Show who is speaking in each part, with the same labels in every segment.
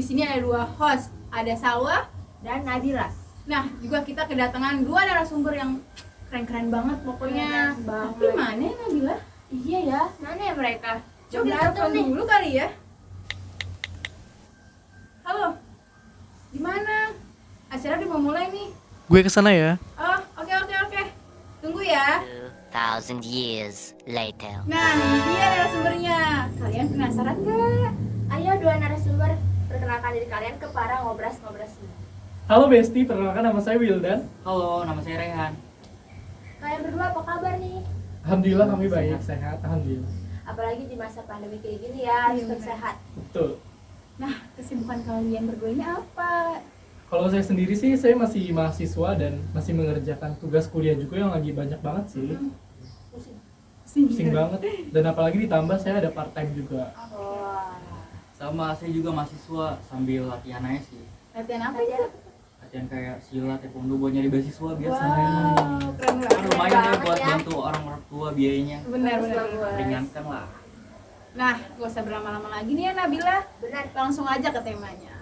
Speaker 1: di sini ada 2 host, ada Salwa
Speaker 2: dan Nadira.
Speaker 1: Nah, juga kita kedatangan 2 narasumber yang keren-keren banget pokoknya.
Speaker 2: Keren banget.
Speaker 1: Tapi mana ya Nabila?
Speaker 2: Iya ya, mana ya mereka?
Speaker 1: Coba kita telepon dulu kali ya. Halo, di mana? Acara udah mau mulai nih.
Speaker 3: Gue kesana ya.
Speaker 1: Oh, oke. Tunggu ya.
Speaker 4: 2,000 years later.
Speaker 1: Nah, ini dia narasumbernya. Kalian penasaran gak?
Speaker 2: Ayo 2 narasumber, perkenalkan diri kalian ke para ngobras-ngobras semua.
Speaker 3: Halo Besti, perkenalkan nama saya Wildan.
Speaker 5: Halo, nama saya Rehan.
Speaker 2: Kalian berdua apa kabar nih?
Speaker 3: Alhamdulillah kami baik, sehat, alhamdulillah.
Speaker 2: Apalagi di masa pandemi kayak gini ya, harus tetap sehat.
Speaker 3: Betul.
Speaker 1: Nah, kesibukan kalian berdua ini apa?
Speaker 3: Kalau saya sendiri sih, saya masih mahasiswa dan masih mengerjakan tugas kuliah juga yang lagi banyak banget sih. Pusing banget. Dan apalagi ditambah saya ada part time juga.
Speaker 2: Wah.
Speaker 5: Sama saya juga mahasiswa sambil latihan aja sih.
Speaker 1: Latihan apa ya?
Speaker 5: Latihan kayak silat, taekwondo buat nyari beasiswa biasa.
Speaker 1: Wow, keren
Speaker 5: Kan
Speaker 1: banget.
Speaker 5: lumayan ya
Speaker 2: banget
Speaker 5: buat
Speaker 2: ya.
Speaker 5: bantu orang tua biayanya.
Speaker 1: Benar.
Speaker 2: Bagus.
Speaker 5: Ringankan lah.
Speaker 1: Nah, gak usah berlama-lama lagi nih ya Nabila.
Speaker 2: Benar.
Speaker 1: Langsung aja ke temanya.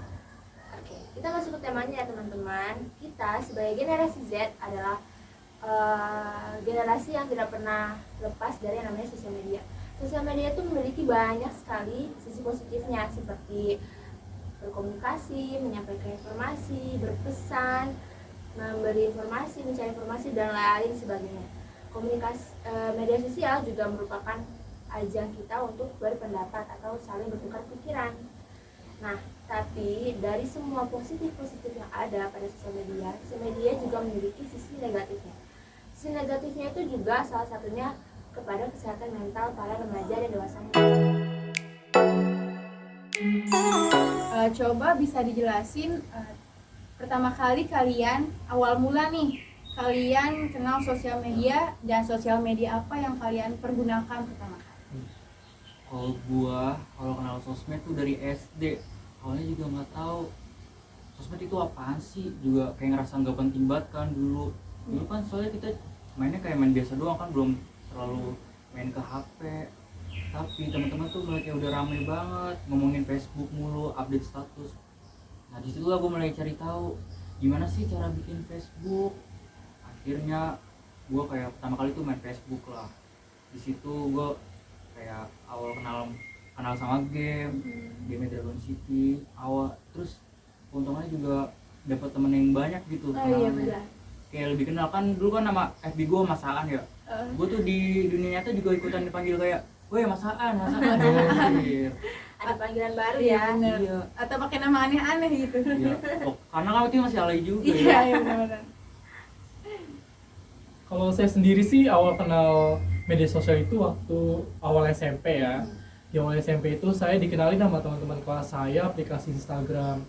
Speaker 2: Oke, kita masuk ke temanya ya teman-teman. Kita sebagai generasi Z adalah generasi yang tidak pernah lepas dari yang namanya sosial media. Sosial media itu memiliki banyak sekali sisi positifnya seperti berkomunikasi, menyampaikan informasi, berpesan, memberi informasi, mencari informasi dan lain sebagainya. Media sosial juga merupakan ajang kita untuk berpendapat atau saling bertukar pikiran. Nah, tapi dari semua positif-positif yang ada pada sosial media juga memiliki sisi negatifnya. Sisi negatifnya itu juga salah satunya kepada kesehatan mental para remaja dan dewasa.
Speaker 1: Coba bisa dijelasin pertama kali kalian awal mula nih kalian kenal sosial media dan sosial media apa yang kalian pergunakan pertama kali?
Speaker 5: Kalau kenal sosmed tuh dari SD. Awalnya juga nggak tahu sosmed itu apaan sih, juga kayak ngerasa nggak penting banget kan dulu kan soalnya kita mainnya kayak main biasa doang kan, belum terlalu main ke HP. Tapi teman-teman tuh mulai kayak udah rame banget ngomongin Facebook mulu, update status. Nah disitulah gue mulai cari tahu gimana sih cara bikin Facebook. Akhirnya gue kayak pertama kali tuh main Facebook lah. Di situ gue kayak awal kenal sama game Dragon City awal, terus keuntungannya juga dapat temen yang banyak gitu.
Speaker 1: Iya benar.
Speaker 5: Kayak lebih kenal kan, dulu kan nama FB gue Masaan ya. Gue tuh di dunia nyata juga ikutan dipanggil kayak, weh Masaan. Anjir.
Speaker 2: Ada panggilan baru
Speaker 1: Iya
Speaker 2: ya.
Speaker 1: benar.
Speaker 5: Iya.
Speaker 1: Atau pakai nama aneh-aneh gitu.
Speaker 5: Iya. Karena kamu itu masih alay juga
Speaker 1: Iya
Speaker 5: ya.
Speaker 1: benar.
Speaker 3: Kalau saya sendiri sih awal kenal media sosial itu waktu awal SMP ya. Di awal SMP itu saya dikenalin sama teman-teman kelas saya aplikasi Instagram.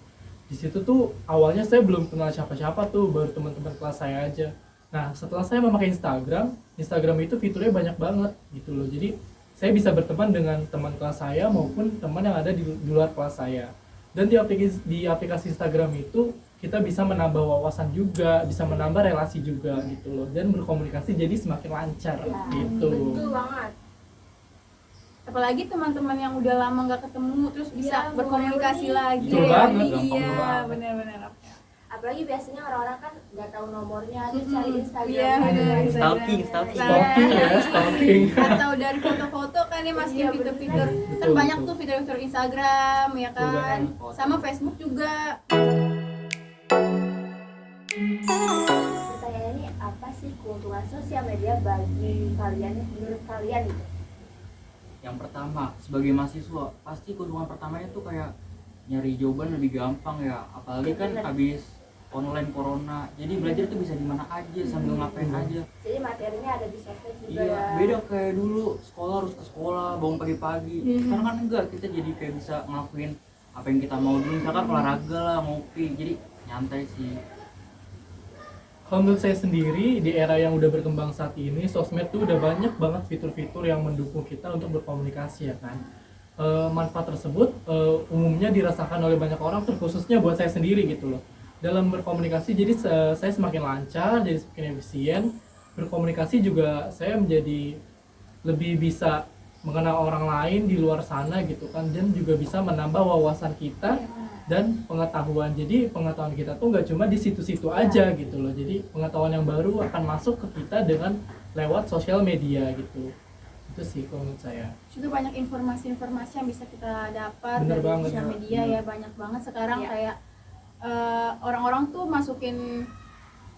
Speaker 3: Di situ tuh awalnya saya belum kenal siapa-siapa tuh, baru teman-teman kelas saya aja. Nah, setelah saya memakai Instagram itu fiturnya banyak banget gitu loh. Jadi saya bisa berteman dengan teman kelas saya maupun teman yang ada di luar kelas saya. Dan di aplikasi Instagram itu kita bisa menambah wawasan juga, bisa menambah relasi juga gitu loh, dan berkomunikasi jadi semakin lancar
Speaker 2: Ya,
Speaker 3: gitu.
Speaker 2: betul banget.
Speaker 1: Apalagi teman-teman yang udah lama nggak ketemu terus bisa
Speaker 2: Iya,
Speaker 1: berkomunikasi
Speaker 2: mulai
Speaker 1: lagi.
Speaker 3: Betul banget, gampang
Speaker 1: Iya
Speaker 3: banget.
Speaker 1: benar-benar.
Speaker 2: Apalagi biasanya orang-orang kan nggak tahu nomornya, terus cari
Speaker 1: Iya,
Speaker 2: Instagram.
Speaker 1: benar.
Speaker 5: Stalking.
Speaker 3: Stalking ya, stalking.
Speaker 1: Atau dari foto-foto kan ya masukin
Speaker 2: Iya,
Speaker 1: fitur-fitur.
Speaker 3: bener.
Speaker 1: Kan banyak
Speaker 3: Betul.
Speaker 1: tuh fitur-fitur Instagram ya
Speaker 3: Betul
Speaker 1: kan.
Speaker 5: banget.
Speaker 1: Sama Facebook juga.
Speaker 2: Pertanyaannya ini apa sih keuntungan sosial media bagi kalian, menurut kalian gitu?
Speaker 5: Yang pertama, sebagai mahasiswa pasti keuntungan pertamanya tuh kayak nyari jawaban lebih gampang ya, apalagi kan
Speaker 2: Bener.
Speaker 5: habis online corona, jadi belajar tuh bisa di mana aja sambil ngapain aja.
Speaker 2: Jadi materinya ada di sosmed juga
Speaker 5: Iya,
Speaker 2: ya.
Speaker 5: beda kayak dulu sekolah harus ke sekolah bangun pagi-pagi. Sekarang kan enggak, kita jadi kayak bisa ngelakuin apa yang kita mau dulu, misalkan olahraga lah, ngopi, jadi nyantai sih.
Speaker 3: Kalau menurut saya sendiri, di era yang udah berkembang saat ini, sosmed tuh udah banyak banget fitur-fitur yang mendukung kita untuk berkomunikasi ya kan. Manfaat tersebut umumnya dirasakan oleh banyak orang, terkhususnya buat saya sendiri gitu loh. Dalam berkomunikasi jadi saya semakin lancar, jadi semakin efisien. Berkomunikasi juga saya menjadi lebih bisa mengenal orang lain di luar sana gitu kan, dan juga bisa menambah wawasan kita dan pengetahuan. Jadi pengetahuan kita tuh nggak cuma di situ-situ aja gitu loh. Jadi pengetahuan yang baru akan masuk ke kita dengan lewat sosial media gitu. Itu sih kalau menurut saya.
Speaker 1: Juga banyak informasi-informasi yang bisa kita dapat
Speaker 3: Bener
Speaker 1: dari
Speaker 3: banget,
Speaker 1: sosial
Speaker 3: ya.
Speaker 1: media
Speaker 3: Bener.
Speaker 1: ya, banyak banget sekarang
Speaker 2: Iya.
Speaker 1: kayak orang-orang tuh masukin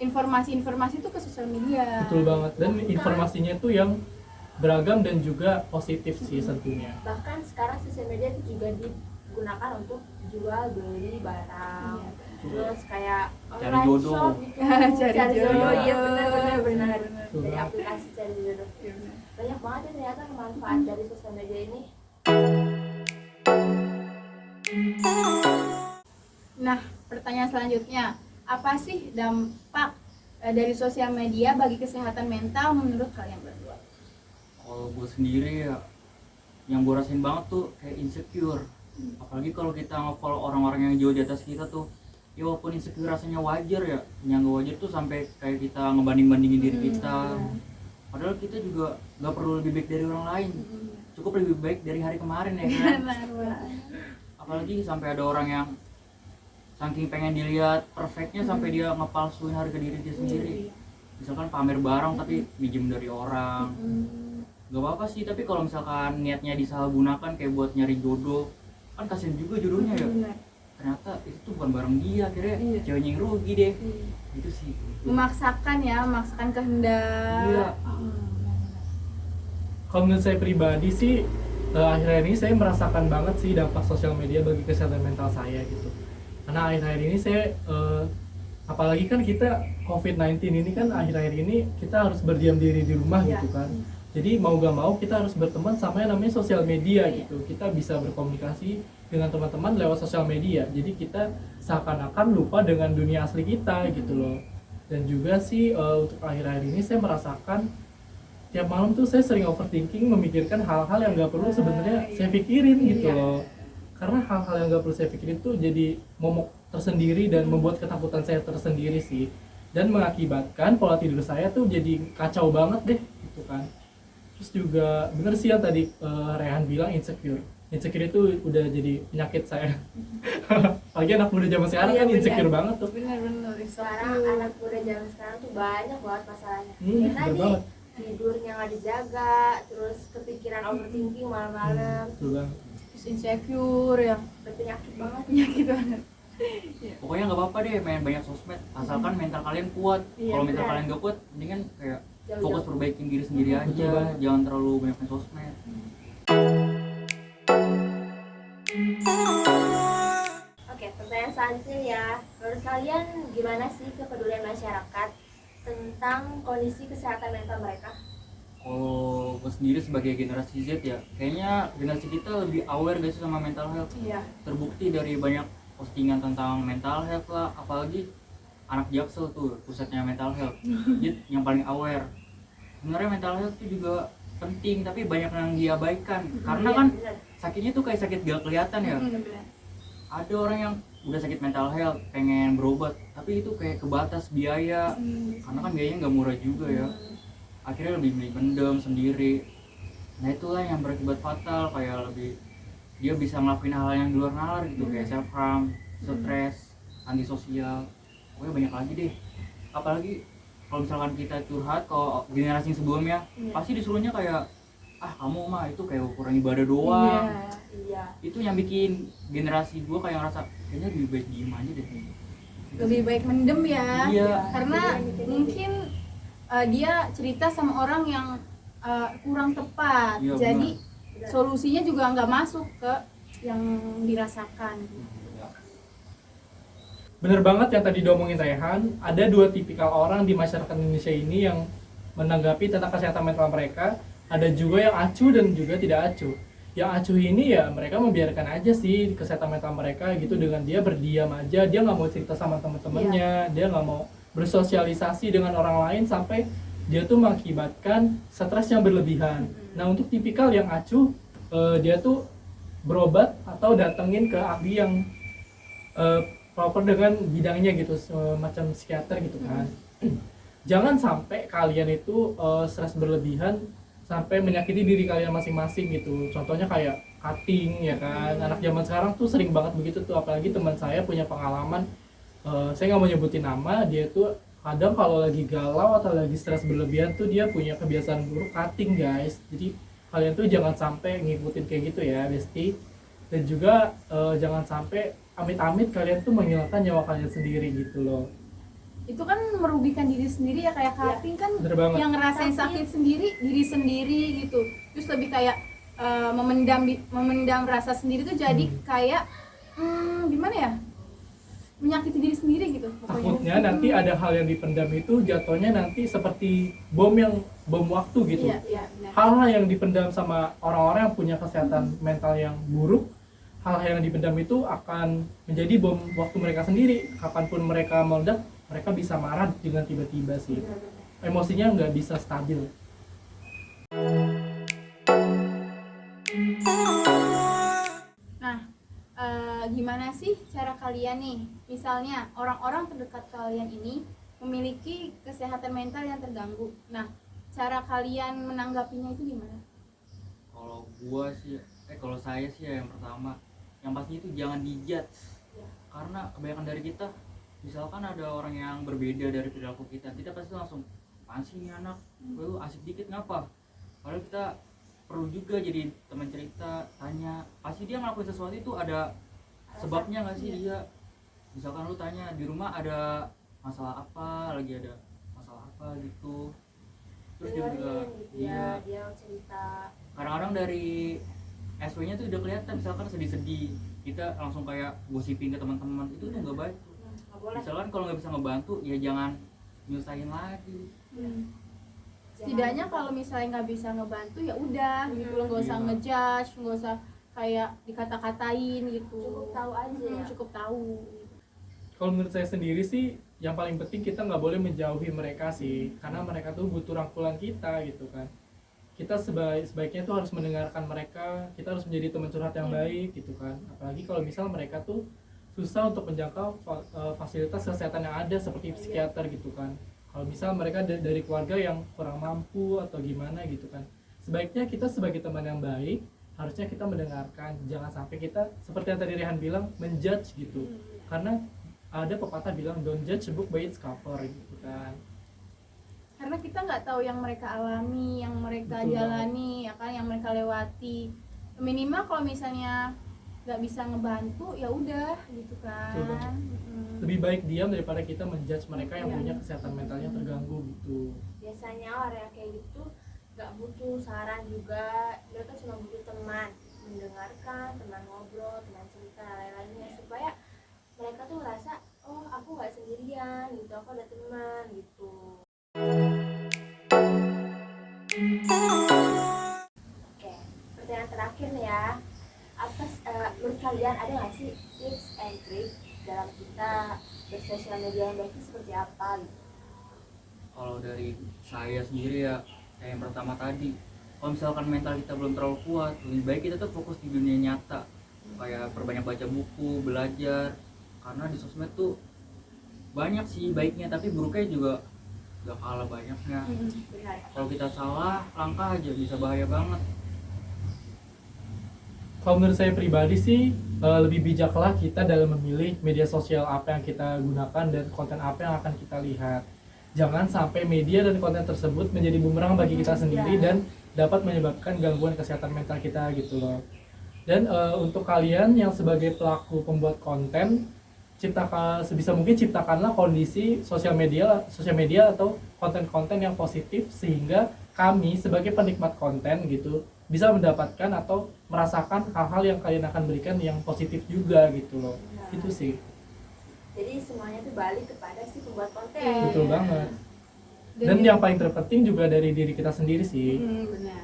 Speaker 1: informasi-informasi tuh ke sosial media.
Speaker 3: Betul banget, dan informasinya tuh yang beragam dan juga positif sih tentunya.
Speaker 2: Bahkan sekarang sosial media itu juga digunakan untuk jual beli barang.
Speaker 1: Iya.
Speaker 2: Terus kayak
Speaker 5: Cari
Speaker 2: online
Speaker 5: jodoh.
Speaker 2: shop gitu.
Speaker 1: Cari jodoh.
Speaker 2: Iya benar.
Speaker 3: Betul
Speaker 2: Dari
Speaker 3: banget.
Speaker 2: aplikasi cari jodoh.
Speaker 1: Iya, benar.
Speaker 2: Banyak banget ya ternyata manfaat dari sosial media ini.
Speaker 1: Nah, pertanyaan selanjutnya, apa sih dampak dari sosial media bagi kesehatan mental menurut kalian berdua?
Speaker 5: Kalau gue sendiri ya, yang gue rasain banget tuh kayak insecure. Apalagi kalau kita nge-follow orang-orang yang jauh di atas kita tuh, ya walaupun insecure rasanya wajar ya, yang gak wajar tuh sampai kayak kita ngebanding-bandingin diri kita. Padahal kita juga gak perlu lebih baik dari orang lain, cukup lebih baik dari hari kemarin ya kan. Apalagi sampai ada orang yang saking pengen dilihat perfectnya sampai dia ngepalsuin harga diri dia sendiri. Misalkan pamer barang tapi minjem dari orang. Gak apa-apa sih, tapi kalau misalkan niatnya disalahgunakan kayak buat nyari jodoh, kan kasian juga jodohnya ya.
Speaker 1: Benar.
Speaker 5: Ternyata itu tuh bukan barang dia, akhirnya
Speaker 1: Iya.
Speaker 5: ceweknya yang rugi deh. Itu sih.
Speaker 1: Memaksakan kehendak.
Speaker 5: Iya.
Speaker 3: Kalau menurut saya pribadi sih, akhir-akhir ini saya merasakan banget sih dampak sosial media bagi kesehatan mental saya gitu. Karena akhir-akhir ini saya, apalagi kan kita COVID-19 ini kan akhir-akhir ini kita harus berdiam diri di rumah
Speaker 1: Iya.
Speaker 3: gitu kan. Jadi mau gak mau kita harus berteman sama yang namanya sosial media gitu. Kita bisa berkomunikasi dengan teman-teman lewat sosial media. Jadi kita seakan-akan lupa dengan dunia asli kita gitu loh. Dan juga sih untuk akhir-akhir ini saya merasakan tiap malam tuh saya sering overthinking, memikirkan hal-hal yang gak perlu sebenarnya saya pikirin gitu
Speaker 1: Iya.
Speaker 3: loh. Karena hal-hal yang gak perlu saya pikirin tuh jadi momok tersendiri dan membuat ketakutan saya tersendiri sih. Dan mengakibatkan pola tidur saya tuh jadi kacau banget deh gitu kan. Terus juga bener sih yang tadi Rehan bilang insecure. Insecure itu udah jadi penyakit saya. Apalagi anak muda zaman sekarang
Speaker 1: Iya,
Speaker 3: kan
Speaker 1: bener.
Speaker 3: insecure banget tuh.
Speaker 1: Benar-benar
Speaker 2: Sekarang anak muda zaman sekarang tuh banyak banget masalahnya. Kayak
Speaker 3: Bener
Speaker 2: tadi
Speaker 3: banget.
Speaker 2: tidurnya nggak dijaga, terus kepikiran overthinking malam-malam,
Speaker 3: Betul banget.
Speaker 1: Terus insecure yang
Speaker 2: berpenyakit banget.
Speaker 1: penyakit banget.
Speaker 5: Pokoknya nggak apa-apa deh main banyak sosmed, asalkan mental kalian kuat.
Speaker 1: Iya,
Speaker 5: Kalau mental
Speaker 2: benar.
Speaker 5: kalian gak kuat, mendingan kayak
Speaker 2: Jauh-jauh.
Speaker 5: fokus perbaikin diri sendiri
Speaker 3: Betul
Speaker 5: aja,
Speaker 3: banget.
Speaker 5: jangan terlalu banyak main sosmed.
Speaker 2: Oke, pertanyaan selanjutnya ya. Menurut kalian gimana sih kepedulian masyarakat tentang kondisi kesehatan mental mereka?
Speaker 5: Kalau gue sendiri sebagai generasi Z ya, kayaknya generasi kita lebih aware gak sih sama mental health.
Speaker 1: Iya.
Speaker 5: Terbukti dari banyak postingan tentang mental health lah, apalagi anak Jaksel tuh pusatnya mental health. Jadi yang paling aware. Sebenarnya mental health itu juga penting, tapi banyak yang diabaikan. Karena
Speaker 2: Iya,
Speaker 5: kan
Speaker 2: benar.
Speaker 5: sakitnya tuh kayak sakit gak kelihatan ya.
Speaker 1: Benar.
Speaker 5: Ada orang yang udah sakit mental health pengen berobat, tapi itu kayak kebatas biaya, karena kan biayanya nggak murah juga ya. Akhirnya lebih milih pendem sendiri. Nah itulah yang berakibat fatal, kayak lebih dia bisa ngelakuin hal yang di luar nalar gitu, kayak self harm, stres, antisosial, pokoknya banyak lagi deh. Apalagi kalau misalkan kita curhat ke generasi yang sebelumnya, pasti disuruhnya kayak kamu mah itu kayak ukuran ibadah doang.
Speaker 2: Iya.
Speaker 5: Itu yang bikin generasi gua kayak ngerasa kayaknya lebih baik diem aja deh.
Speaker 1: Lebih baik mendem ya.
Speaker 5: Iya.
Speaker 1: Karena mungkin dia cerita sama orang yang kurang tepat.
Speaker 5: Iya,
Speaker 1: Jadi
Speaker 2: benar.
Speaker 1: solusinya juga nggak masuk ke yang dirasakan.
Speaker 3: Bener banget yang tadi diomongin Rehan, ada dua tipikal orang di masyarakat Indonesia ini yang menanggapi tentang kesehatan mental mereka. Ada juga yang acuh dan juga tidak acuh. Yang acuh ini ya mereka membiarkan aja sih kesehatan mental mereka gitu, dengan dia berdiam aja, dia nggak mau cerita sama teman-temannya, dia nggak mau bersosialisasi dengan orang lain sampai dia tuh mengakibatkan stres yang berlebihan. Nah untuk tipikal yang acuh, dia tuh berobat atau datengin ke ahli yang proper dengan bidangnya gitu, semacam psikiater gitu kan. Jangan sampai kalian itu stres berlebihan sampai menyakiti diri kalian masing-masing gitu. Contohnya kayak cutting ya kan. Anak zaman sekarang tuh sering banget begitu tuh, apalagi teman saya punya pengalaman, saya nggak mau nyebutin nama, dia tuh kadang kalau lagi galau atau lagi stres berlebihan tuh dia punya kebiasaan buruk cutting guys. Jadi kalian tuh jangan sampai ngikutin kayak gitu ya Besti, dan juga jangan sampai amit-amit kalian tuh menghilangkan nyawa kalian sendiri gitu loh.
Speaker 1: Itu kan merugikan diri sendiri ya, kayak cutting kan
Speaker 3: Bener banget.
Speaker 1: yang ngerasain sakit sendiri diri sendiri gitu. Terus lebih kayak memendam rasa sendiri tuh jadi kayak gimana ya, menyakiti diri sendiri gitu pokoknya.
Speaker 3: Takutnya nanti ada hal yang dipendam itu jatuhnya nanti seperti bom waktu gitu.
Speaker 1: Iya, benar.
Speaker 3: Hal-hal yang dipendam sama orang-orang yang punya kesehatan mental yang buruk, hal-hal yang dipendam itu akan menjadi bom waktu mereka sendiri. Kapanpun mereka meledak, mereka bisa marah dengan tiba-tiba sih. Emosinya nggak bisa stabil.
Speaker 1: Nah, gimana sih cara kalian nih, misalnya orang-orang terdekat kalian ini memiliki kesehatan mental yang terganggu. Nah, cara kalian menanggapinya itu gimana?
Speaker 5: Kalau gua sih kalau saya sih ya, yang pertama yang pasti itu jangan dijudge. Karena kebanyakan dari kita, misalkan ada orang yang berbeda dari perilaku kita pasti langsung apaan sih ini anak, lu asik dikit ngapa, padahal kita perlu juga jadi teman cerita, tanya pasti dia ngelakuin sesuatu itu ada sebabnya nggak sih dia. Misalkan lu tanya di rumah ada masalah apa, lagi ada masalah apa gitu, terus dia juga
Speaker 2: dia cerita.
Speaker 5: kadang-kadang dari SW-nya tuh udah kelihatan, misalkan sedih-sedih kita langsung kayak gosipin ke teman-teman, itu tuh nggak baik.
Speaker 2: Nggak boleh.
Speaker 5: Misalkan kalau nggak bisa ngebantu ya jangan nyusahin lagi.
Speaker 1: Setidaknya kalau misalnya nggak bisa ngebantu ya udah gitu loh, nggak usah
Speaker 5: Iya.
Speaker 1: ngejudge, nggak usah kayak dikata-katain gitu.
Speaker 2: Cukup tahu aja ya.
Speaker 1: Cukup tahu.
Speaker 3: Kalau menurut saya sendiri sih, yang paling penting kita nggak boleh menjauhi mereka sih, karena mereka tuh butuh rangkulan kita gitu kan. Kita sebaiknya tuh harus mendengarkan mereka, kita harus menjadi teman curhat yang baik gitu kan. Apalagi kalau misal mereka tuh susah untuk menjangkau fasilitas kesehatan yang ada seperti psikiater gitu kan. Kalau misal mereka dari keluarga yang kurang mampu atau gimana gitu kan, sebaiknya kita sebagai teman yang baik harusnya kita mendengarkan, jangan sampai kita seperti yang tadi Rehan bilang menjudge gitu. Karena ada pepatah bilang don't judge a book by its cover gitu kan.
Speaker 1: Karena kita nggak tahu yang mereka alami, yang mereka
Speaker 3: Betul
Speaker 1: jalani, ya kan, yang mereka lewati. Minimal kalau misalnya nggak bisa ngebantu ya udah gitu kan.
Speaker 3: Betul banget. Lebih baik diam daripada kita menjudge mereka yang punya kesehatan mentalnya terganggu gitu.
Speaker 2: Biasanya orang yang kayak gitu nggak butuh saran juga, mereka cuma butuh teman, mendengarkan, teman ngobrol, teman cerita, lain-lainnya, supaya mereka tuh ngerasa oh aku nggak sendirian gitu, aku ada teman gitu. Oke, pertanyaan terakhir nih ya, menurut kalian ada nggak sih tips and trick dalam kita bersosial media yang baik itu seperti apa gitu?
Speaker 5: Kalau dari saya sendiri ya, kayak yang pertama tadi, kalau misalkan mental kita belum terlalu kuat, lebih baik kita tuh fokus di dunia nyata, kayak perbanyak baca buku, belajar. Karena di sosmed tuh banyak sih baiknya, tapi buruknya juga gak kalah banyaknya.
Speaker 2: Benar.
Speaker 5: Kalau kita salah langkah aja bisa bahaya banget.
Speaker 3: Kalau menurut saya pribadi sih, lebih bijaklah kita dalam memilih media sosial apa yang kita gunakan dan konten apa yang akan kita lihat. Jangan sampai media dan konten tersebut menjadi bumerang bagi kita sendiri dan dapat menyebabkan gangguan kesehatan mental kita gitu loh. Dan untuk kalian yang sebagai pelaku pembuat konten, sebisa mungkin ciptakanlah kondisi sosial media atau konten-konten yang positif, sehingga kami sebagai penikmat konten gitu bisa mendapatkan atau merasakan hal-hal yang kalian akan berikan yang positif juga gitu loh. Itu sih.
Speaker 2: Jadi semuanya tuh balik kepada si pembuat konten.
Speaker 3: Betul banget. Dan yang paling terpenting juga dari diri kita sendiri sih.
Speaker 1: Benar.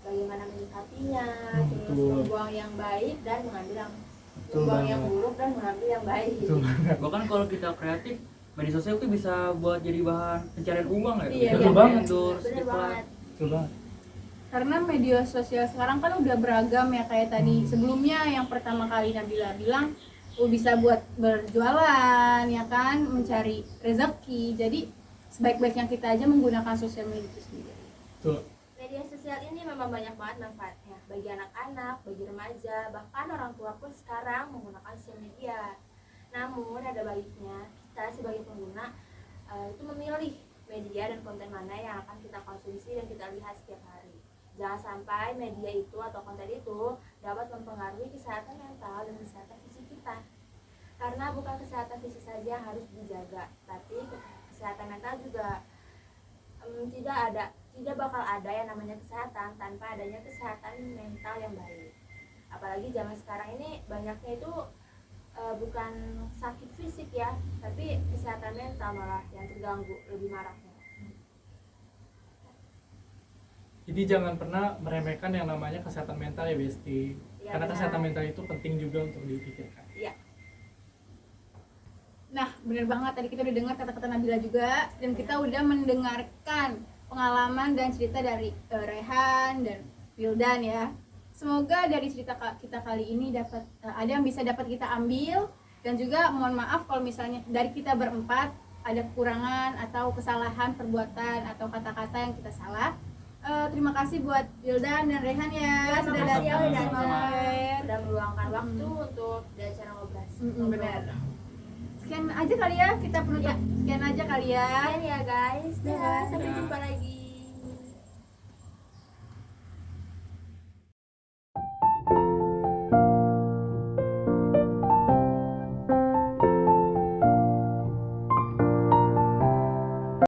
Speaker 2: Bagaimana menyikapinya, terus
Speaker 3: Betul.
Speaker 2: membuang yang baik dan mengambil yang
Speaker 3: Betul
Speaker 2: membuang yang
Speaker 3: banget.
Speaker 2: buruk dan mengambil yang baik.
Speaker 3: Betul banget.
Speaker 5: Bahkan kalau kita kreatif, media sosial tuh bisa buat jadi bahan pencarian uang ya.
Speaker 1: Iya,
Speaker 3: betul banget.
Speaker 5: Endorse,
Speaker 2: Bener
Speaker 5: iklan.
Speaker 2: banget.
Speaker 3: Betul banget.
Speaker 1: Karena media sosial sekarang kan udah beragam ya, kayak tadi sebelumnya yang pertama kali Nabila bilang bisa buat berjualan ya kan, mencari rezeki. Jadi sebaik-baiknya kita aja menggunakan sosial media itu sendiri.
Speaker 3: Betul.
Speaker 2: Media sosial ini memang banyak banget manfaatnya. bagi anak-anak, bagi remaja, bahkan orang tua pun sekarang menggunakan sosial media. Namun ada baiknya kita sebagai pengguna itu memilih media dan konten mana yang akan kita konsumsi dan kita lihat setiap hari. Jangan sampai media itu atau konten itu dapat mempengaruhi kesehatan mental dan kesehatan fisik kita. Karena bukan kesehatan fisik saja yang harus dijaga, tapi kesehatan mental juga tidak bakal ada yang namanya kesehatan tanpa adanya kesehatan mental yang baik. Apalagi zaman sekarang ini banyaknya itu bukan sakit fisik ya, tapi kesehatan mental malah yang terganggu lebih maraknya.
Speaker 3: Jadi jangan pernah meremehkan yang namanya kesehatan mental ya Besti.
Speaker 2: Ya,
Speaker 3: Karena
Speaker 2: benar.
Speaker 3: kesehatan mental itu penting juga untuk dipikirkan.
Speaker 2: Iya.
Speaker 1: Nah, bener banget tadi kita udah dengar kata-kata Nabila juga, dan kita udah mendengarkan pengalaman dan cerita dari Rehan dan Wildan ya. Semoga dari cerita kita kali ini dapat ada yang bisa dapat kita ambil, dan juga mohon maaf kalau misalnya dari kita berempat ada kekurangan atau kesalahan perbuatan atau kata-kata yang kita salah. Terima kasih buat Wildan dan Rehan ya,
Speaker 2: Ya,
Speaker 1: sudah
Speaker 2: makasih ya
Speaker 1: datang
Speaker 2: Wildan
Speaker 1: share.
Speaker 2: sudah meluangkan waktu untuk di acara ngobrol.
Speaker 1: Benar. Sekian aja kali ya kita penutup.
Speaker 2: Ya.
Speaker 1: Sekian aja kali ya.
Speaker 2: Sekian ya guys. Dah, sampai
Speaker 5: Dah.
Speaker 2: jumpa lagi.